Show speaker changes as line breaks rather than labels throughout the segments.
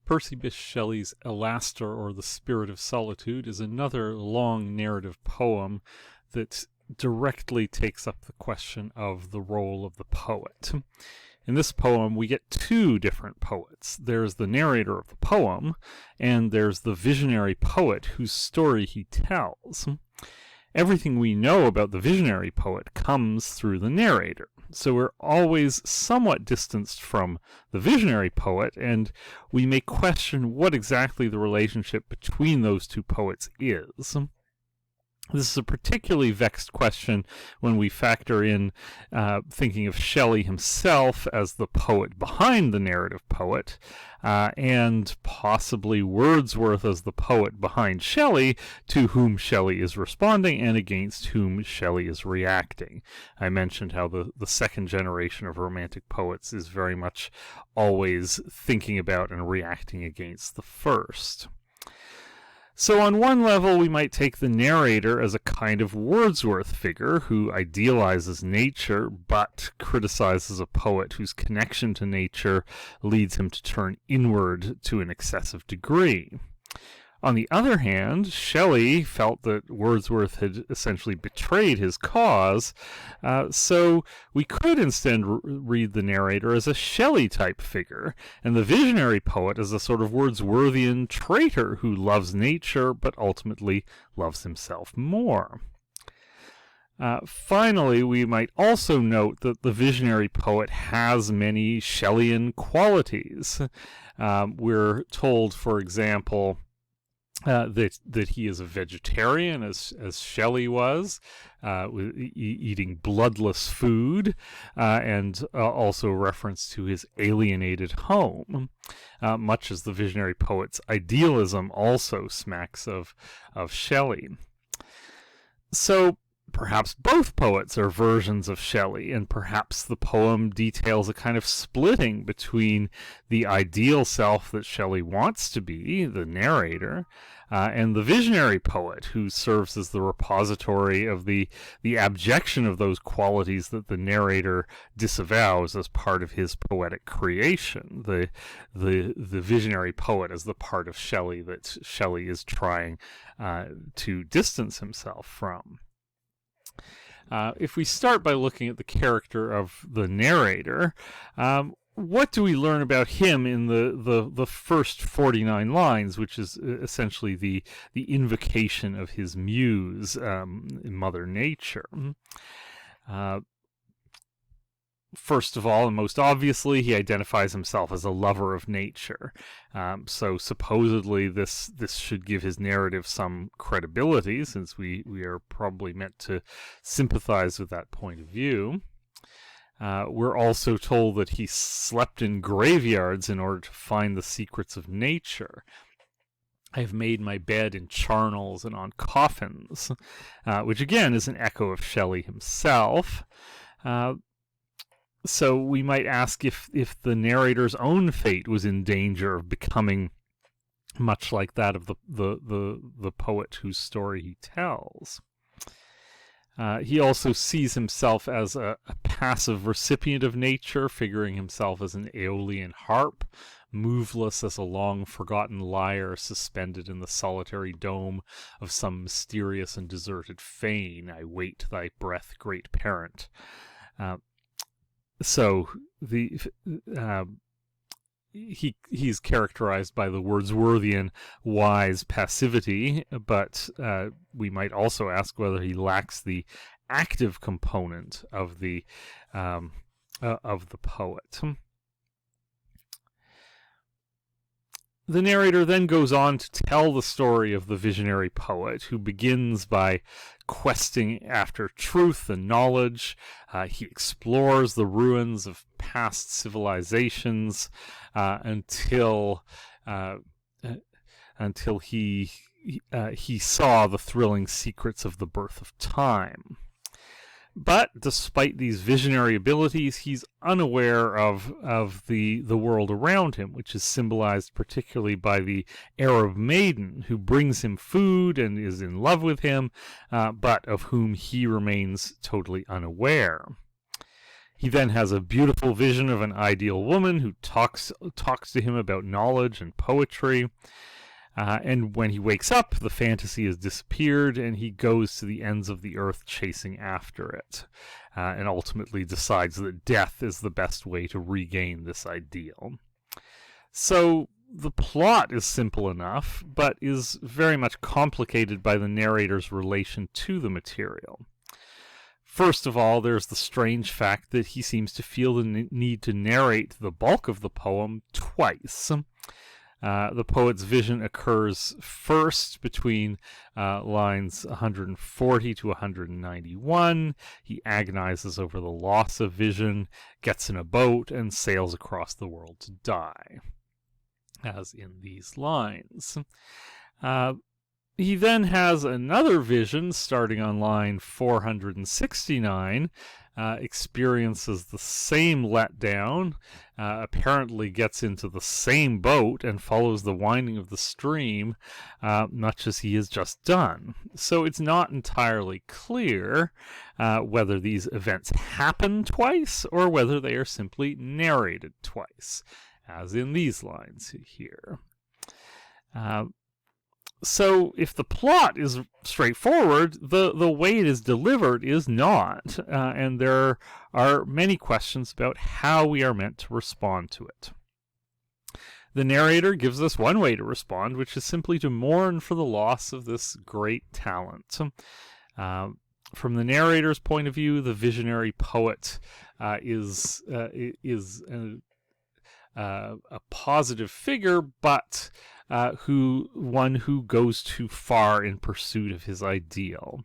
Percy Bysshe Shelley's Alastor, or The Spirit of Solitude, is another long narrative poem that directly takes up the question of the role of the poet. In this poem, we get two different poets. There's the narrator of the poem, and there's the visionary poet whose story he tells. Everything we know about the visionary poet comes through the narrator. So we're always somewhat distanced from the visionary poet, and we may question what exactly the relationship between those two poets is. This is a particularly vexed question when we factor in thinking of Shelley himself as the poet behind the narrative poet, and possibly Wordsworth as the poet behind Shelley, to whom Shelley is responding and against whom Shelley is reacting. I mentioned how the second generation of Romantic poets is very much always thinking about and reacting against the first. So on one level, we might take the narrator as a kind of Wordsworth figure who idealizes nature but criticizes a poet whose connection to nature leads him to turn inward to an excessive degree. On the other hand, Shelley felt that Wordsworth had essentially betrayed his cause, so we could instead read the narrator as a Shelley-type figure, and the visionary poet as a sort of Wordsworthian traitor who loves nature but ultimately loves himself more. Finally, we might also note that the visionary poet has many Shelleyan qualities. We're told, for example, that he is a vegetarian, as Shelley was, eating bloodless food, and also reference to his alienated home, much as the visionary poet's idealism also smacks of Shelley. So perhaps both poets are versions of Shelley, and perhaps the poem details a kind of splitting between the ideal self that Shelley wants to be, the narrator, and the visionary poet, who serves as the repository of the abjection of those qualities that the narrator disavows as part of his poetic creation. The visionary poet as the part of Shelley that Shelley is trying to distance himself from. If we start by looking at the character of the narrator, what do we learn about him in the first 49 lines, which is essentially the invocation of his muse, Mother Nature? First of all, and most obviously, he identifies himself as a lover of nature. So supposedly this should give his narrative some credibility, since we are probably meant to sympathize with that point of view. We're also told that he slept in graveyards in order to find the secrets of nature. I have made my bed in charnels and on coffins, which again is an echo of Shelley himself. So we might ask if the narrator's own fate was in danger of becoming much like that of the poet whose story he tells. He also sees himself as a passive recipient of nature, figuring himself as an Aeolian harp, moveless as a long-forgotten lyre suspended in the solitary dome of some mysterious and deserted fane. I wait thy breath, great parent. So he's characterized by the Wordsworthian wise passivity, but we might also ask whether he lacks the active component of the poet. The narrator then goes on to tell the story of the visionary poet, who begins by questing after truth and knowledge. He explores the ruins of past civilizations until he saw the thrilling secrets of the birth of time. But despite these visionary abilities, he's unaware of the world around him, which is symbolized particularly by the Arab maiden who brings him food and is in love with him, but of whom he remains totally unaware. He then has a beautiful vision of an ideal woman who talks to him about knowledge and poetry. And when he wakes up, the fantasy has disappeared, and he goes to the ends of the earth chasing after it, and ultimately decides that death is the best way to regain this ideal. So the plot is simple enough, but is very much complicated by the narrator's relation to the material. First of all, there's the strange fact that he seems to feel the need to narrate the bulk of the poem twice. The poet's vision occurs first between lines 140 to 191. He agonizes over the loss of vision, gets in a boat, and sails across the world to die, as in these lines. He then has another vision starting on line 469, experiences the same letdown, apparently gets into the same boat and follows the winding of the stream, much as he has just done. So it's not entirely clear whether these events happen twice or whether they are simply narrated twice, as in these lines here. So if the plot is straightforward, the way it is delivered is not, and there are many questions about how we are meant to respond to it. The narrator gives us one way to respond, which is simply to mourn for the loss of this great talent. From the narrator's point of view, the visionary poet is a positive figure, but one who goes too far in pursuit of his ideal.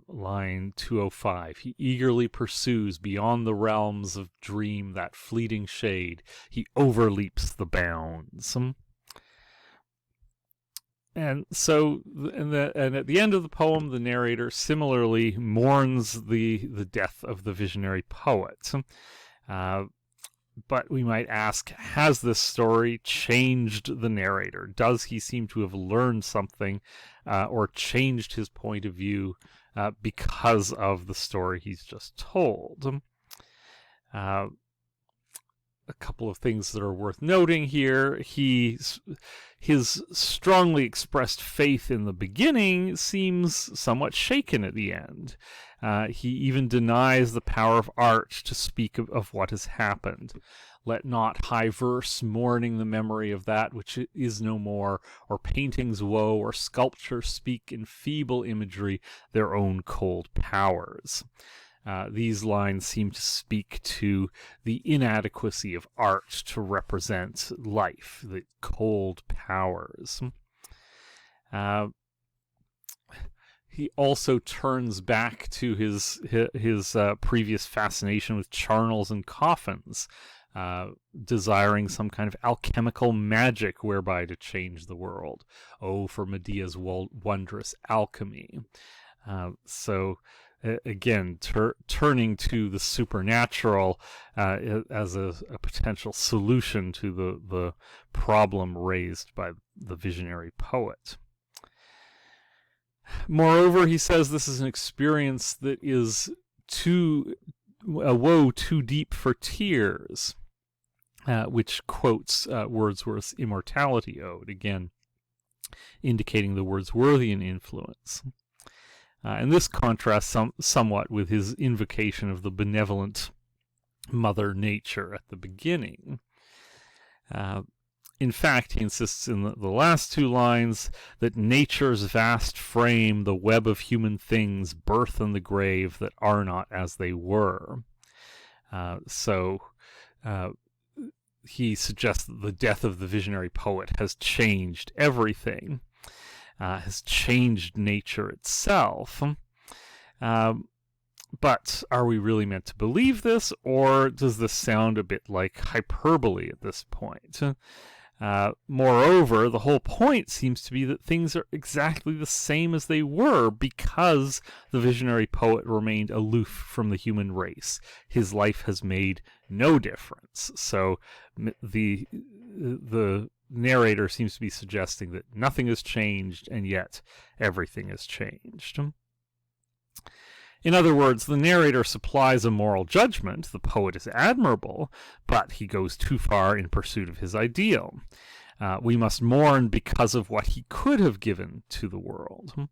Line 205, he eagerly pursues beyond the realms of dream that fleeting shade. He overleaps the bounds. And so, and at the end of the poem, the narrator similarly mourns the death of the visionary poet. But we might ask, has this story changed the narrator? Does he seem to have learned something or changed his point of view because of the story he's just told? A couple of things that are worth noting here. His strongly expressed faith in the beginning seems somewhat shaken at the end. He even denies the power of art to speak of what has happened. Let not high verse mourning the memory of that which is no more, or painting's woe, or sculpture speak in feeble imagery their own cold powers. These lines seem to speak to the inadequacy of art to represent life, the cold powers. He also turns back to his previous fascination with charnels and coffins, desiring some kind of alchemical magic whereby to change the world. Oh, for Medea's wondrous alchemy. Again, turning to the supernatural as a potential solution to the problem raised by the visionary poet. Moreover, he says this is an experience that is a woe too deep for tears, which quotes Wordsworth's Immortality Ode, again indicating the Wordsworthian influence. And this contrasts somewhat with his invocation of the benevolent Mother Nature at the beginning. In fact, he insists in the last two lines that nature's vast frame, the web of human things, birth and the grave that are not as they were. He suggests that the death of the visionary poet has changed everything, has changed nature itself. But are we really meant to believe this, or does this sound a bit like hyperbole at this point? Moreover, the whole point seems to be that things are exactly the same as they were because the visionary poet remained aloof from the human race. His life has made no difference. So the narrator seems to be suggesting that nothing has changed, and yet everything has changed. In other words, the narrator supplies a moral judgment, the poet is admirable, but he goes too far in pursuit of his ideal. We must mourn because of what he could have given to the world.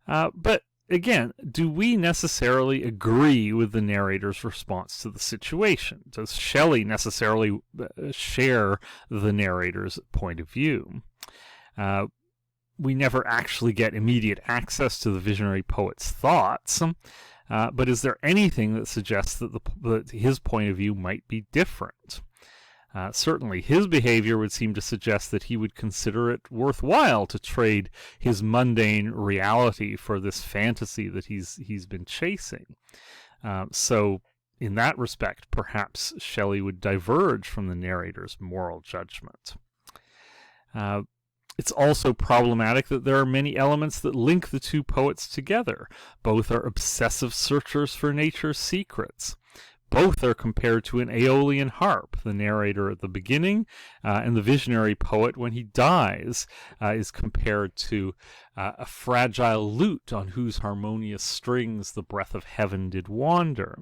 But again, do we necessarily agree with the narrator's response to the situation? Does Shelley necessarily share the narrator's point of view? We never actually get immediate access to the visionary poet's thoughts, but is there anything that suggests that his point of view might be different? Certainly, his behavior would seem to suggest that he would consider it worthwhile to trade his mundane reality for this fantasy that he's been chasing. So, in that respect, perhaps Shelley would diverge from the narrator's moral judgment. It's also problematic that there are many elements that link the two poets together. Both are obsessive searchers for nature's secrets. Both are compared to an Aeolian harp, the narrator at the beginning, and the visionary poet, when he dies, is compared to a fragile lute on whose harmonious strings the breath of heaven did wander.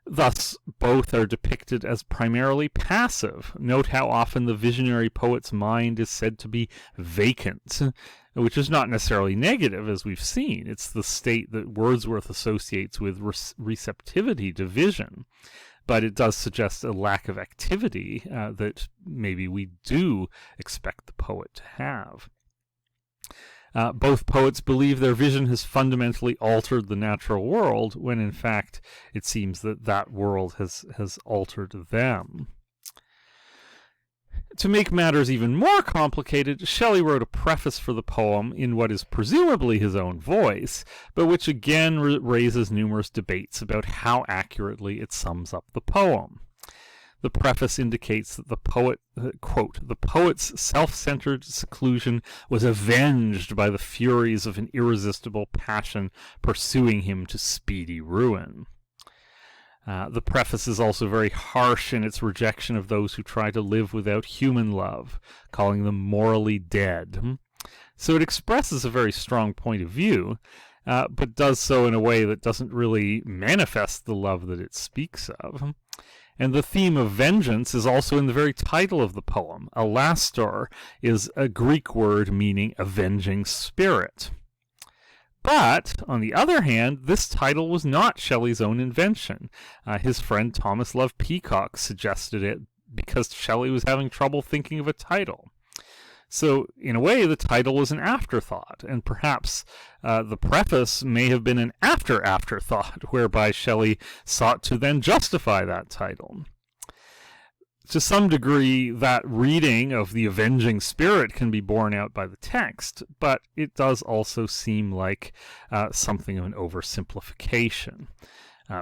Thus, both are depicted as primarily passive. Note how often the visionary poet's mind is said to be vacant, which is not necessarily negative, as we've seen. It's the state that Wordsworth associates with receptivity to vision. But it does suggest a lack of activity that maybe we do expect the poet to have. Both poets believe their vision has fundamentally altered the natural world, when in fact it seems that that world has altered them. To make matters even more complicated, Shelley wrote a preface for the poem in what is presumably his own voice, but which again raises numerous debates about how accurately it sums up the poem. The preface indicates that the poet, quote, "the poet's self-centered seclusion was avenged by the furies of an irresistible passion pursuing him to speedy ruin." The preface is also very harsh in its rejection of those who try to live without human love, calling them morally dead. So it expresses a very strong point of view, but does so in a way that doesn't really manifest the love that it speaks of. And the theme of vengeance is also in the very title of the poem. Alastor is a Greek word meaning avenging spirit. But, on the other hand, this title was not Shelley's own invention. His friend Thomas Love Peacock suggested it because Shelley was having trouble thinking of a title. So, in a way, the title was an afterthought, and perhaps the preface may have been an afterthought, whereby Shelley sought to then justify that title. To some degree, that reading of the avenging spirit can be borne out by the text, but it does also seem like something of an oversimplification.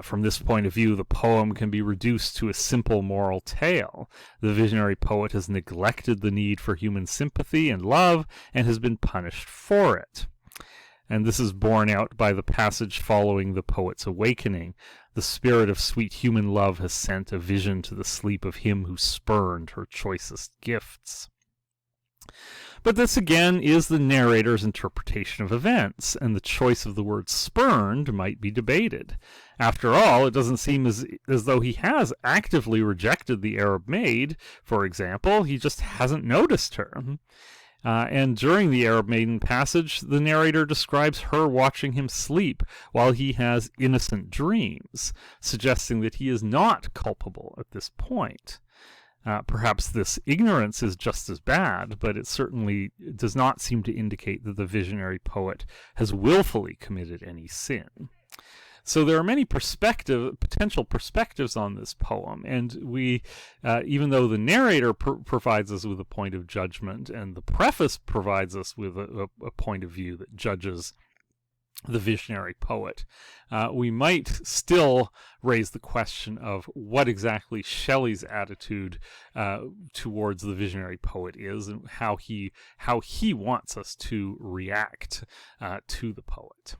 From this point of view, the poem can be reduced to a simple moral tale. The visionary poet has neglected the need for human sympathy and love and has been punished for it. And this is borne out by the passage following the poet's awakening. The spirit of sweet human love has sent a vision to the sleep of him who spurned her choicest gifts. But this again is the narrator's interpretation of events, and the choice of the word spurned might be debated. After all, it doesn't seem as though he has actively rejected the Arab maid, for example. He just hasn't noticed her. And during the Arab maiden passage, the narrator describes her watching him sleep while he has innocent dreams, suggesting that he is not culpable at this point. Perhaps this ignorance is just as bad, but it certainly does not seem to indicate that the visionary poet has willfully committed any sin. So there are many potential perspectives on this poem, and we, even though the narrator provides us with a point of judgment, and the preface provides us with a point of view that judges the visionary poet, we might still raise the question of what exactly Shelley's attitude towards the visionary poet is, and how he wants us to react to the poet.